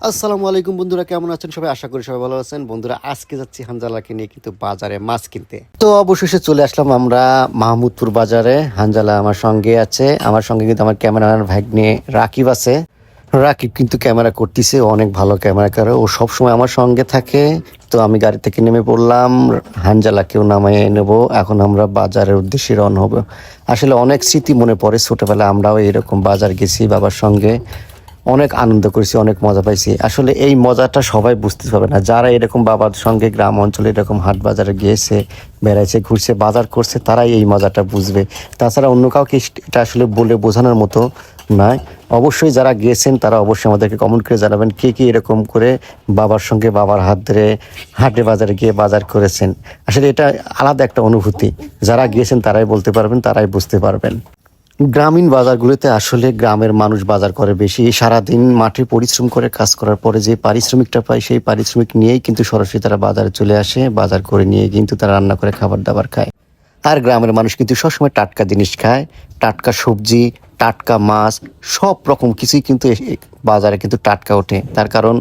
আসসালামু আলাইকুম বন্ধুরা, কেমন আছেন সবাই? আশা করি সবাই ভালো আছেন। বন্ধুরা, আজকে যাচ্ছি হানজালাকে নিয়ে কিন্তু বাজারে মাছ কিনতে। তো অবশেষে চলে আসলাম আমরা মাহমুদপুর বাজারে। হানজালা আমার সঙ্গে আছে, আমার সঙ্গে কিন্তু আমার ক্যামেরার ভাগ্নে রাকিব আছে। রাকিব কিন্তু ক্যামেরা করতেছে, অনেক ভালো ক্যামেরা করে, ও সবসময় আমার সঙ্গে থাকে। তো আমি গাড়ি থেকে নেমে পড়লাম, হানজালাকেও নামিয়ে নেব। এখন আমরা বাজারের উদ্দেশ্যে রওনা হব। আসলে অনেক স্মৃতি মনে পড়ে, ছোটবেলায় আমরাও এরকম বাজার গেছি বাবার সঙ্গে, অনেক আনন্দ করেছি, অনেক মজা পাইছি। আসলে এই মজাটা সবাই বুঝতে পারবে না, যারা এরকম বাবার সঙ্গে গ্রাম অঞ্চলে এরকম হাট বাজারে গিয়েছে, বেড়াইছে, ঘুরছে, বাজার করছে, তারাই এই মজাটা বুঝবে। তাছাড়া অন্য কাউকে এটা আসলে বলে বোঝানোর মতো নয়। অবশ্যই যারা গিয়েছেন তারা অবশ্যই আমাদেরকে কমেন্ট করে জানাবেন কে কে এরকম করে বাবার সঙ্গে বাবার হাত ধরে হাটে বাজারে গিয়ে বাজার করেছেন। আসলে এটা আলাদা একটা অনুভূতি, যারা গিয়েছেন তারাই বলতে পারবেন, তারাই বুঝতে পারবেন। গ্রামীণ বাজারগুলোতে আসলে গ্রামের মানুষ বাজার করে বেশি। সারাদিন মাঠে পরিশ্রম করে কাজ করার পরে যে পারিশ্রমিকটা পায়, সেই পারিশ্রমিক নিয়েই কিন্তু সরাসরি তারা বাজারে চলে আসে, বাজার করে নিয়ে কিন্তু তারা রান্না করে খাবার দাবার খায়। আর গ্রামের মানুষ কিন্তু সবসময় টাটকা জিনিস খায়, টাটকা সবজি, টাটকা মাছ, সব রকম কিছুই কিন্তু বাজারে কিন্তু টাটকা ওঠে। তার কারণ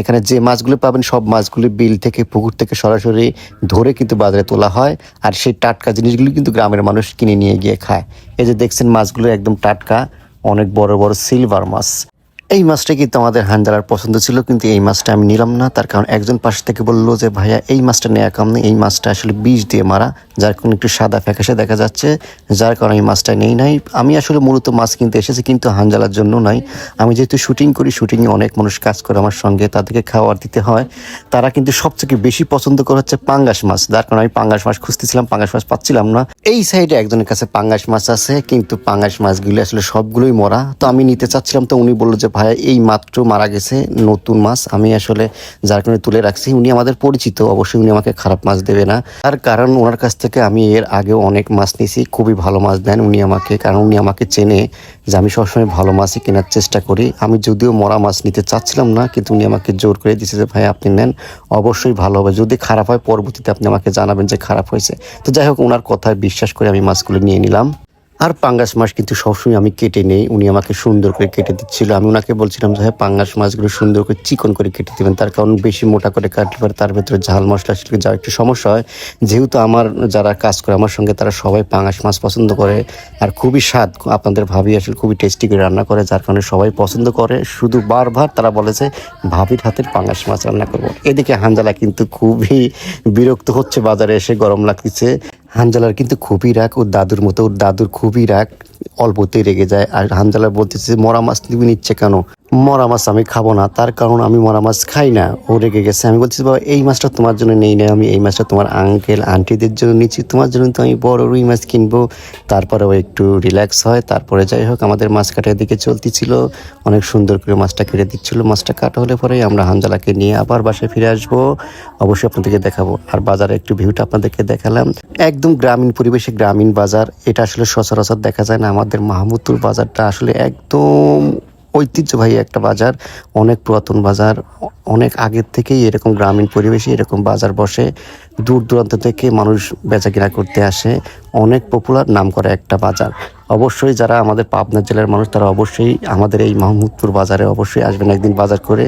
এখানে যে মাছগুলো পাবেন সব মাছগুলি বিল থেকে, পুকুর থেকে সরাসরি ধরে কিন্তু বাজারে তোলা হয়। আর সেই টাটকা জিনিসগুলি কিন্তু গ্রামের মানুষ কিনে নিয়ে গিয়ে খায়। এই যে দেখছেন মাছগুলো একদম টাটকা, অনেক বড় বড় সিলভার মাছ। এই মাছটা কিন্তু আমাদের হানজালার পছন্দ ছিল, কিন্তু এই মাছটা আমি নিলাম না। তার কারণ একজন পাশ থেকে বললো যে ভাইয়া এই মাছটা নেওয়া কাম নেই, এই মাছটা আসলে বিষ দিয়ে মারা, যার কারণে একটু সাদা ফ্যাকাশে দেখা যাচ্ছে, যার কারণে এই মাছটা নেই নাই। আমি আসলে মূলত মাছ কিনতে এসেছি, কিন্তু হানজালার জন্য নাই। আমি যেহেতু শুটিং করি, শুটিংয়ে অনেক মানুষ কাজ করে আমার সঙ্গে, তাদেরকে খাবার দিতে হয়। তারা কিন্তু সবথেকে বেশি পছন্দ করে হচ্ছে পাঙ্গাস মাছ, যার কারণে আমি পাঙ্গাস মাছ খুঁজতেছিলাম, পাঙ্গাস মাছ পাচ্ছিলাম না। এই সাইডে একজনের কাছে পাঙ্গাস মাছ আছে, কিন্তু পাঙ্গাস মাছগুলি আসলে সবগুলোই মরা। তো আমি নিতে চাচ্ছিলাম, তো উনি বললো যে ভাইয়া এই মাত্র মারা গেছে, নতুন মাছ। আমি আসলে যার কারণে তুলে রাখছি, উনি আমাদের পরিচিত, অবশ্যই উনি আমাকে খারাপ মাছ দেবে না। তার কারণ ওনার কাছ থেকে আমি এর আগেও অনেক মাছ নিয়েছি, খুবই ভালো মাছ দেন উনি আমাকে, কারণ উনি আমাকে চেনে যে আমি সবসময় ভালো মাছই কেনার চেষ্টা করি। আমি যদিও মরা মাছ নিতে চাচ্ছিলাম না, কিন্তু উনি আমাকে জোর করে দিয়েছে যে ভাই আপনি নেন, অবশ্যই ভালো হবে, যদি খারাপ হয় পরবর্তীতে আপনি আমাকে জানাবেন যে খারাপ হয়েছে। তো যাই হোক, ওনার কথায় বিশ্বাস করে আমি মাছগুলো নিয়ে নিলাম। আর পাঙ্গাস মাছ কিন্তু সবসময় আমি কেটে নেই, উনি আমাকে সুন্দর করে কেটে দিচ্ছিল। আমি ওনাকে বলছিলাম যে হ্যাঁ পাঙ্গাস মাছগুলো সুন্দর করে চিকন করে কেটে দেবেন, তার কারণ বেশি মোটা করে কাটলে পরে তার ভেতরে ঝাল মশলা আসলে যাওয়ার একটু সমস্যা হয়। যেহেতু আমার যারা কাজ করে আমার সঙ্গে, তারা সবাই পাঙ্গাস মাছ পছন্দ করে, আর খুবই স্বাদ, আপনাদের ভাবি আসলে খুবই টেস্টি করে রান্না করে, যার কারণে সবাই পছন্দ করে। শুধু বারবার তারা বলে যে ভাবির হাতের পাঙ্গাস মাছ রান্না করবো। এদিকে হানজালা কিন্তু খুবই বিরক্ত হচ্ছে, বাজারে এসে গরম লাগতেছে। হানজালার কিন্তু খুবই রাগ, ওর দাদুর মতো, ওর দাদুর খুবই রাগ, অল্পতেই রেগে যায়। আর হানজালা বলতেছে মরা মাছ তুমি নিচ্ছে কেন, মরা মাছ আমি খাবো না, তার কারণ আমি মরা মাছ খাই না। ও রেগে গেছে। আমি বলছি বাবা এই মাছটা তোমার জন্য নেই না, আমি এই মাছটা তোমার আঙ্কেল আন্টিদের জন্য নিচ্ছি, তোমার জন্য তো আমি বড় রুই মাছ কিনবো। তারপরে ও একটু রিল্যাক্স হয়। তারপরে যাই হোক, আমাদের মাছ কাটার দিকে চলতেছিল, অনেক সুন্দর করে মাছটা কেটে দিচ্ছিল। মাছটা কাটা হলে পরে আমরা হানজালাকে নিয়ে আবার বাসায় ফিরে আসবো, অবশ্যই আপনাদেরকে দেখাবো। আর বাজারে একটু ভিউটা আপনাদেরকে দেখালাম, একদম গ্রামীণ পরিবেশে গ্রামীণ বাজার। এটা আসলে সচরাচর দেখা যায় না। আমাদের মাহমুদপুর বাজারটা আসলে একদম ঐতিহ্যবাহী একটা বাজার, অনেক পুরাতন বাজার, অনেক আগের থেকেই এরকম গ্রামীণ পরিবেশে এরকম বাজার বসে। দূর দূরান্ত থেকে মানুষ বেচা কিনা করতে আসে, অনেক পপুলার নাম করা একটা বাজার। অবশ্যই যারা আমাদের পাবনা জেলার মানুষ, তারা অবশ্যই আমাদের এই মাহমুদপুর বাজারে অবশ্যই আসবেন, একদিন বাজার করে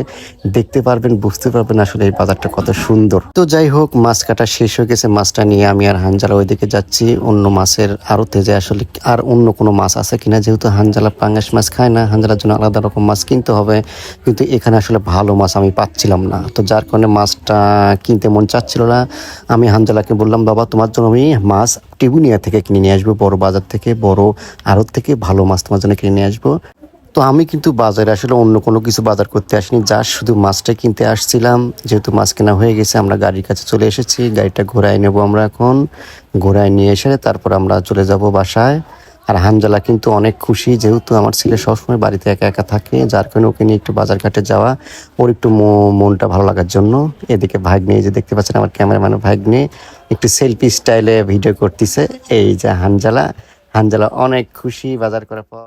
দেখতে পারবেন, বুঝতে পারবেন আসলে এই বাজারটা কত সুন্দর। তো যাই হোক, মাছ কাটা শেষ হয়ে গেছে, মাছটা নিয়ে আমি আর হানজালা ওইদিকে যাচ্ছি অন্য মাছের আড়তে, যে আসলে আর অন্য কোনো মাছ আছে কিনা। যেহেতু হানজালা পাঙ্গাস মাছ খায় না, হানজালার জন্য আলাদা রকম মাছ কিনতে হবে, কিন্তু এখানে আসলে ভালো মাছ আমি পাচ্ছিলাম না। তো যার কারণে মাছটা কিনতে মন চাচ্ছিল না। আমি হানজালাকে বললাম বাবা তোমার জন্য আমি মাছ টিবুনিয়া থেকে কিনে নিয়ে আসবো, বড় বাজার থেকে, বড় আড়ত থেকে ভালো মাছ তোমার জন্য কিনে নিয়ে আসবো। তো আমি কিন্তু বাজারে আসলে অন্য কোনো কিছু বাজার করতে আসিনি, যা শুধু মাছটা কিনতে আসছিলাম। যেহেতু মাছ কেনা হয়ে গেছে, আমরা গাড়ির কাছে চলে এসেছি, গাড়িটা ঘোরায় নেবো আমরা এখন। ঘোরায় নিয়ে এসে তারপর আমরা চলে যাব বাসায়। আর হানজালা কিন্তু অনেক খুশি, যেহেতু আমার ছেলে সবসময় বাড়িতে একা একা থাকে, যার কারণে ওকে নিয়ে একটু বাজার ঘাটে যাওয়া, ওর একটু মনটা ভালো লাগার জন্য। এদিকে ভাগ্নে, এই যে দেখতে পাচ্ছেন আমার ক্যামেরাম্যান ভাগ্নে, একটু সেলফি স্টাইলে ভিডিও করতেছে। এই যে হানজালা, হানজালা অনেক খুশি বাজার করার পর।